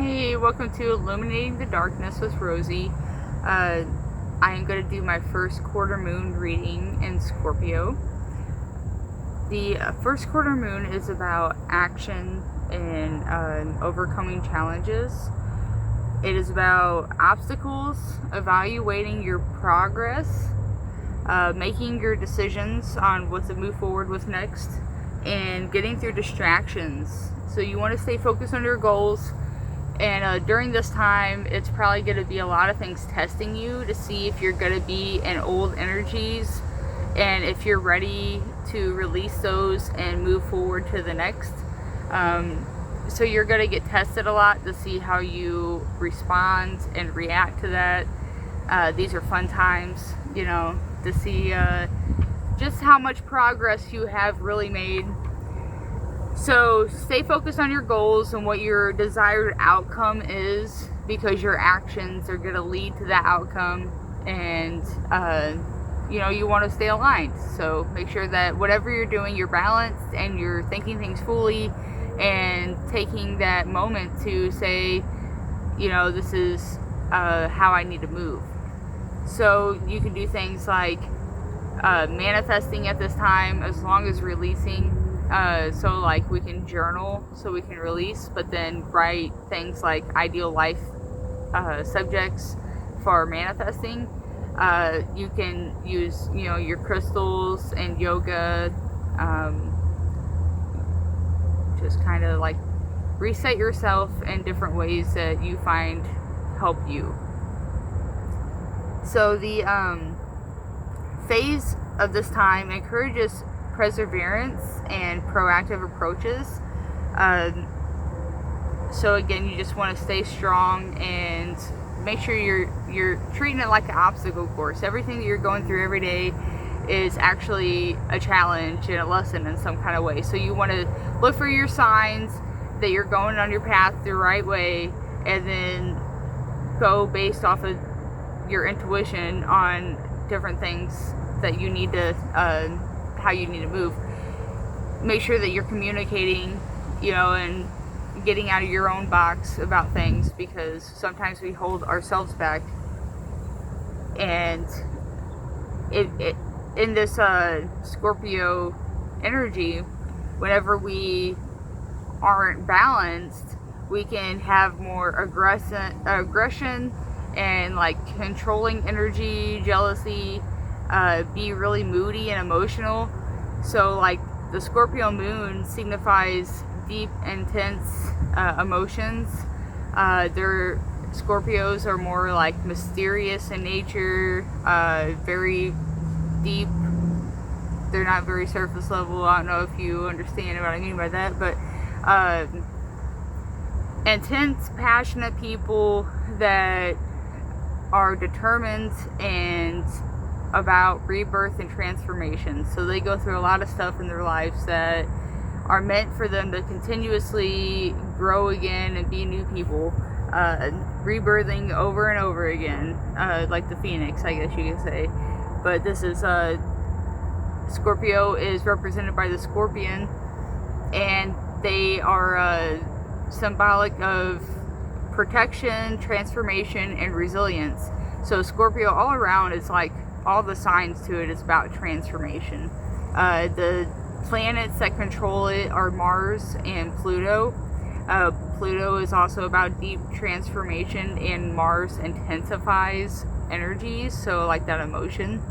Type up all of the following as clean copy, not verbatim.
Hey, welcome to Illuminating the Darkness with Rosie. I am going to do my first quarter moon reading in Scorpio. The first quarter moon is about action and overcoming challenges. It is about obstacles, evaluating your progress, making your decisions on what to move forward with next, and getting through distractions. So you want to stay focused on your goals. And during this time, it's probably going to be a lot of things testing you to see if you're going to be in old energies and if you're ready to release those and move forward to the next. So you're going to get tested a lot to see how you respond and react to that. These are fun times, to see just how much progress you have really made. So stay focused on your goals and what your desired outcome is, because your actions are going to lead to that outcome, and you want to stay aligned. So make sure that whatever you're doing, you're balanced and you're thinking things fully and taking that moment to say, this is how I need to move. So you can do things like manifesting at this time, as long as releasing. So like we can journal so we can release, but then write things like ideal life subjects for manifesting. You can use your crystals and yoga, just kind of like reset yourself in different ways that you find help you. So the phase of this time encourages perseverance and proactive approaches. So again, you just want to stay strong and make sure you're treating it like an obstacle course. Everything that you're going through every day is actually a challenge and a lesson in some kind of way. So you want to look for your signs that you're going on your path the right way, and then go based off of your intuition on different things that you need to how you need to move. Make sure that you're communicating, and getting out of your own box about things, because sometimes we hold ourselves back. And it in this Scorpio energy, whenever we aren't balanced, we can have more aggression and like controlling energy, jealousy, be really moody and emotional. So like the Scorpio moon signifies deep, intense emotions. Scorpios are more like mysterious in nature, very deep. They're not very surface level. I don't know if you understand what I mean by that, but intense, passionate people that are determined and about rebirth and transformation. So they go through a lot of stuff in their lives that are meant for them to continuously grow again and be new people, rebirthing over and over again, like the phoenix, I guess you could say. But this is Scorpio is represented by the scorpion, and they are symbolic of protection, transformation, and resilience. So Scorpio all around is like, all the signs to it is about transformation. The planets that control it are Mars and Pluto. Pluto is also about deep transformation, and Mars intensifies energies, so like that emotion.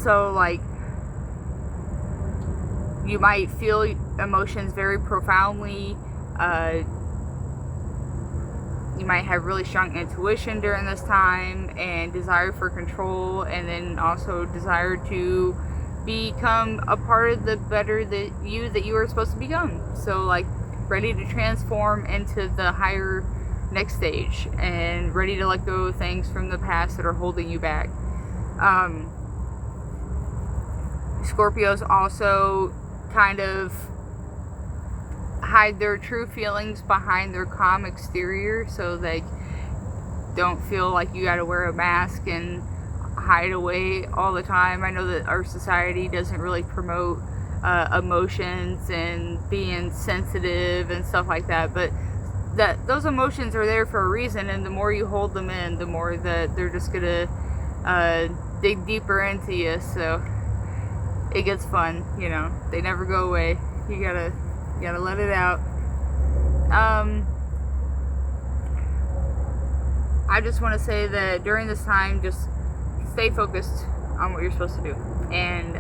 So like you might feel emotions very profoundly. You might have really strong intuition during this time, and desire for control, and then also desire to become a part of the better that you are supposed to become. So like ready to transform into the higher next stage, and ready to let go of things from the past that are holding you back. Scorpios also kind of hide their true feelings behind their calm exterior, so they don't feel like you gotta wear a mask and hide away all the time. I know that our society doesn't really promote emotions and being sensitive and stuff like that, but those emotions are there for a reason, and the more you hold them in, the more that they're just gonna dig deeper into you. So it gets fun, you know. They never go away. You gotta let it out. I just want to say that during this time, just stay focused on what you're supposed to do, and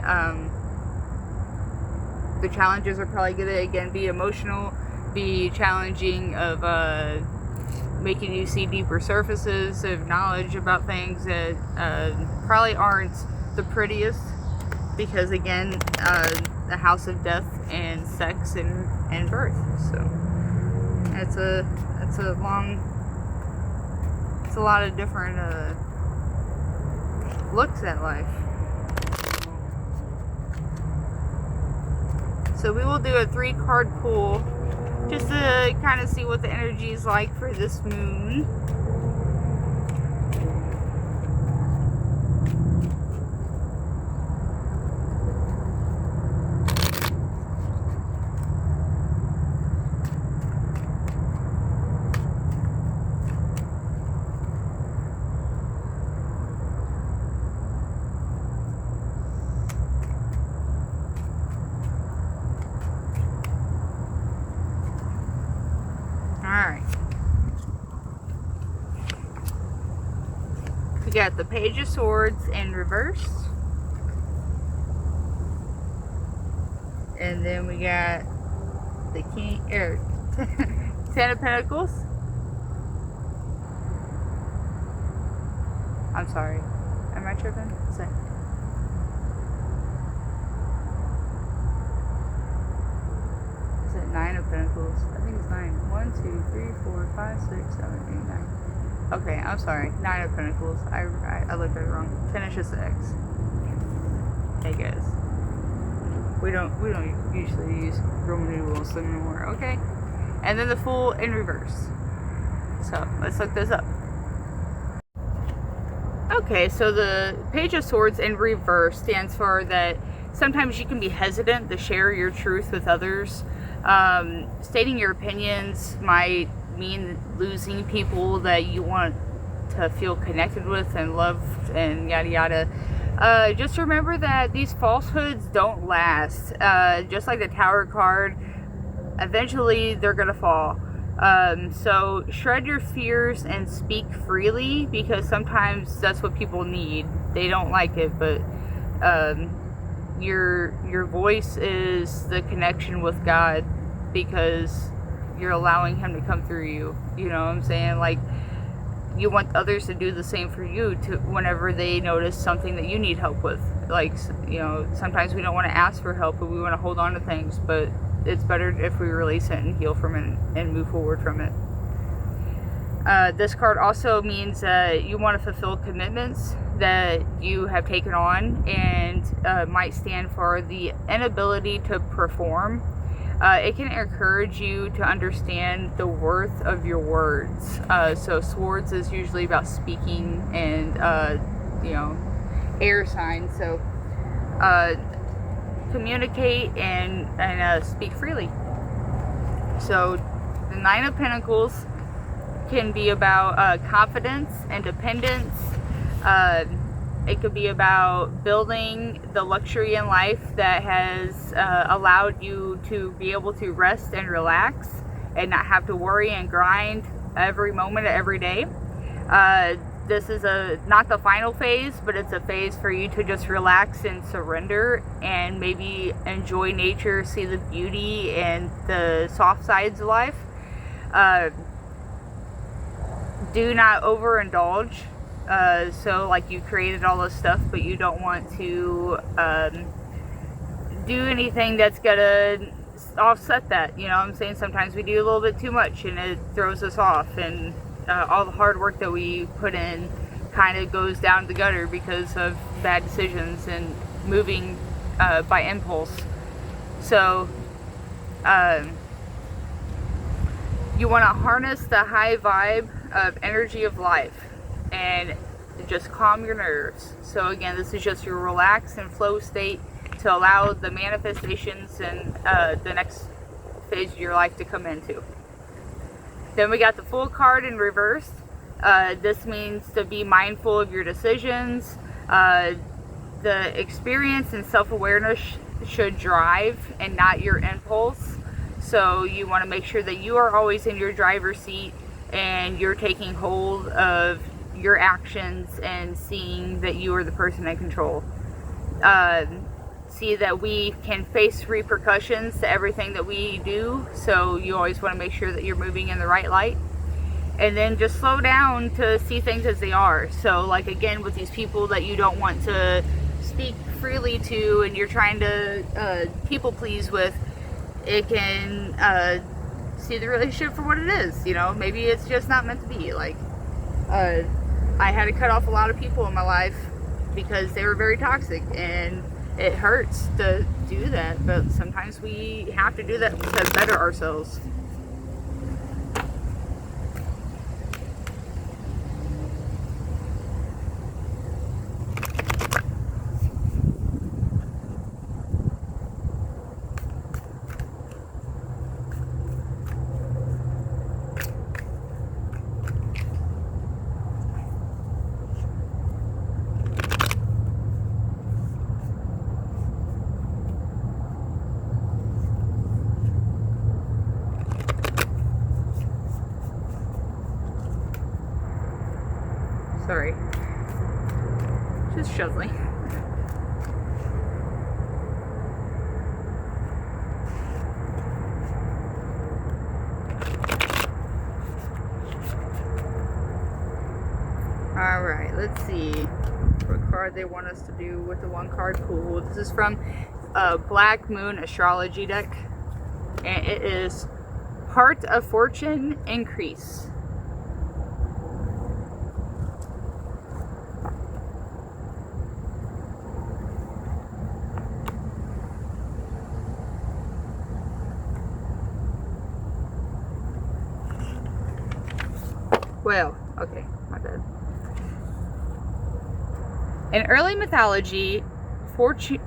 the challenges are probably gonna again be emotional, be challenging, of making you see deeper surfaces of knowledge about things that probably aren't the prettiest, because again, the house of death and sex and birth. So it's a lot of different looks at life. So we will do a 3-card pull just to kind of see what the energy is like for this moon. Alright. We got the Page of Swords in reverse. And then we got the Ten of Pentacles. I'm sorry. Am I tripping? Sorry. Is it 9 of Pentacles? I think it's 9. 1, 2, 3, 4, 5, 6, 7, 8, 9. Okay, I'm sorry. 9 of Pentacles. I looked at it wrong. 10 is just the X. Hey guys. We don't usually use Roman numerals anymore. Okay. And then the Fool in reverse. So let's look this up. Okay, so the Page of Swords in reverse stands for that sometimes you can be hesitant to share your truth with others. Stating your opinions might mean losing people that you want to feel connected with and loved and yada yada. Just remember that these falsehoods don't last. Just like the Tower card, eventually they're gonna fall. So shred your fears and speak freely, because sometimes that's what people need. They don't like it, but your voice is the connection with God, because you're allowing Him to come through you. You know what I'm saying? Like, you want others to do the same for you to whenever they notice something that you need help with. Like, you know, sometimes we don't want to ask for help, but we want to hold on to things, but it's better if we release it and heal from it and move forward from it. This card also means that you want to fulfill commitments that you have taken on, and might stand for the inability to perform. It can encourage you to understand the worth of your words. So swords is usually about speaking and, you know, air signs. So communicate and speak freely. So the 9 of Pentacles can be about confidence, independence. It could be about building the luxury in life that has allowed you to be able to rest and relax and not have to worry and grind every moment of every day. This is not the final phase, but it's a phase for you to just relax and surrender and maybe enjoy nature, see the beauty and the soft sides of life. Do not overindulge. So like, you created all this stuff, but you don't want to do anything that's gonna offset that. You know what I'm saying? Sometimes we do a little bit too much and it throws us off, and all the hard work that we put in kind of goes down the gutter because of bad decisions and moving by impulse. So you want to harness the high vibe of energy of life and just calm your nerves. So again, this is just your relax and flow state to allow the manifestations and the next phase of your life to come into. Then we got the Fool card in reverse. This means to be mindful of your decisions. The experience and self-awareness should drive and not your impulse. So you want to make sure that you are always in your driver's seat and you're taking hold of your actions and seeing that you are the person in control. See that we can face repercussions to everything that we do, so you always want to make sure that you're moving in the right light. And then just slow down to see things as they are. So like again, with these people that you don't want to speak freely to and you're trying to people please with, it can see the relationship for what it is. You know, maybe it's just not meant to be. Like I had to cut off a lot of people in my life because they were very toxic, and it hurts to do that, but sometimes we have to do that to better ourselves. Sorry. Just shoveling. Alright, let's see what card they want us to do with the one card pool. This is from Black Moon Astrology deck, and it is Heart of Fortune Increase. Well, okay, my bad. In early mythology, Fortuna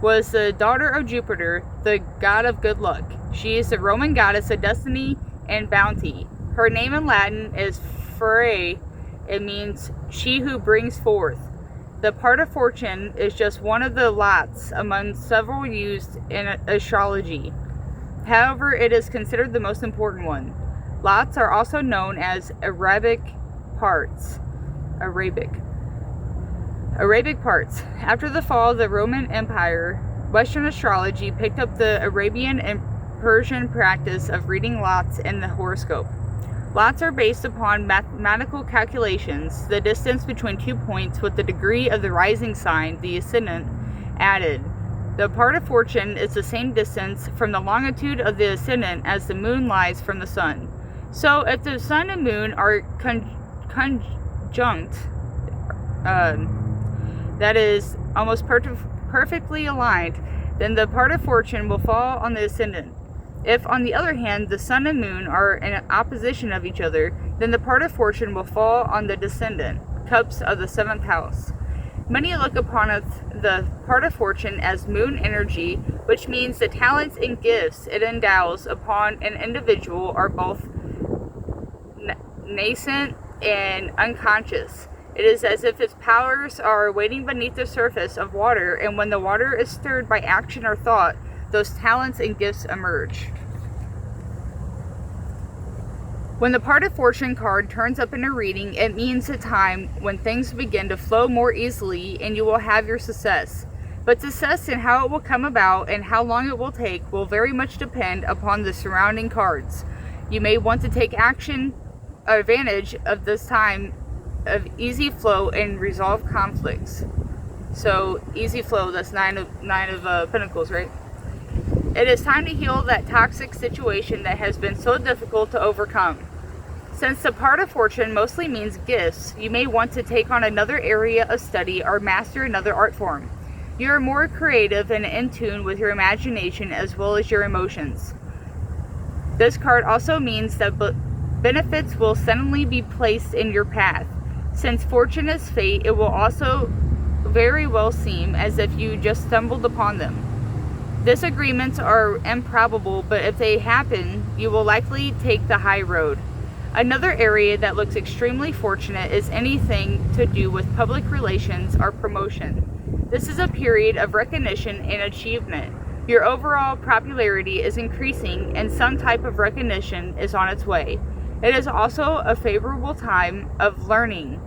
was the daughter of Jupiter, the god of good luck. She is the Roman goddess of destiny and bounty. Her name in Latin is Freya. It means she who brings forth. The part of fortune is just one of the lots among several used in astrology. However, it is considered the most important one. Lots are also known as Arabic parts. Arabic parts. After the fall of the Roman Empire, Western astrology picked up the Arabian and Persian practice of reading lots in the horoscope. Lots are based upon mathematical calculations, the distance between 2 points with the degree of the rising sign, the ascendant, added. The part of fortune is the same distance from the longitude of the ascendant as the moon lies from the sun. So if the sun and moon are conjunct, that is almost perfectly aligned, then the part of fortune will fall on the ascendant. If, on the other hand, the sun and moon are in opposition of each other, then the part of fortune will fall on the descendant, cups of the 7th house. Many look upon the part of fortune as moon energy, which means the talents and gifts it endows upon an individual are both nascent and unconscious. It is as if its powers are waiting beneath the surface of water, and when the water is stirred by action or thought, those talents and gifts emerge. When the part of fortune card turns up in a reading, it means a time when things begin to flow more easily and you will have your success. But success and how it will come about and how long it will take will very much depend upon the surrounding cards. You may want to take advantage of this time of easy flow and resolve conflicts. So easy flow, that's nine of Pentacles, right? It is time to heal that toxic situation that has been so difficult to overcome. Since the part of fortune mostly means gifts, you may want to take on another area of study or master another art form. You are more creative and in tune with your imagination as well as your emotions. This card also means that benefits will suddenly be placed in your path. Since fortune is fate, it will very well seem as if you just stumbled upon them. Disagreements are improbable, but if they happen, you will likely take the high road. Another area that looks extremely fortunate is anything to do with public relations or promotion. This is a period of recognition and achievement. Your overall popularity is increasing and some type of recognition is on its way. It is also a favorable time of learning,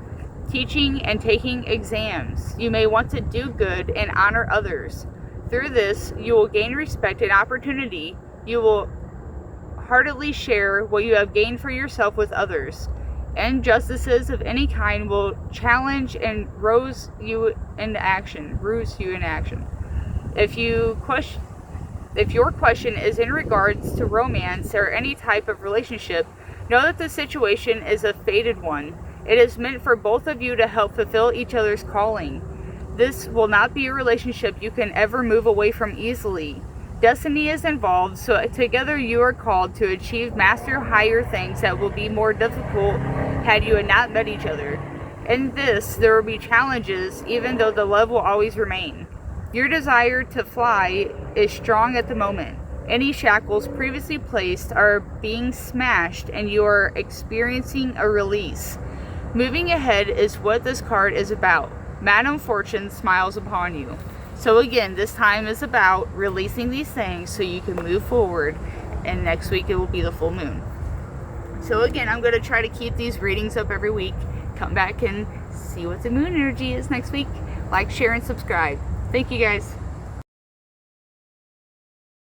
teaching, and taking exams. You may want to do good and honor others. Through this, you will gain respect and opportunity. You will heartily share what you have gained for yourself with others. Injustices of any kind will challenge and rouse you into action. If your question is in regards to romance or any type of relationship, know that the situation is a fated one. It is meant for both of you to help fulfill each other's calling. This will not be a relationship you can ever move away from easily. Destiny is involved, so together you are called to achieve master higher things that will be more difficult had you not met each other. In this, there will be challenges, even though the love will always remain. Your desire to fly is strong at the moment. Any shackles previously placed are being smashed and you are experiencing a release. Moving ahead is what this card is about. Madam Fortune smiles upon you. So again, this time is about releasing these things so you can move forward, and next week it will be the full moon. So again, I'm going to try to keep these readings up every week. Come back and see what the moon energy is next week. Like, share, and subscribe. Thank you guys.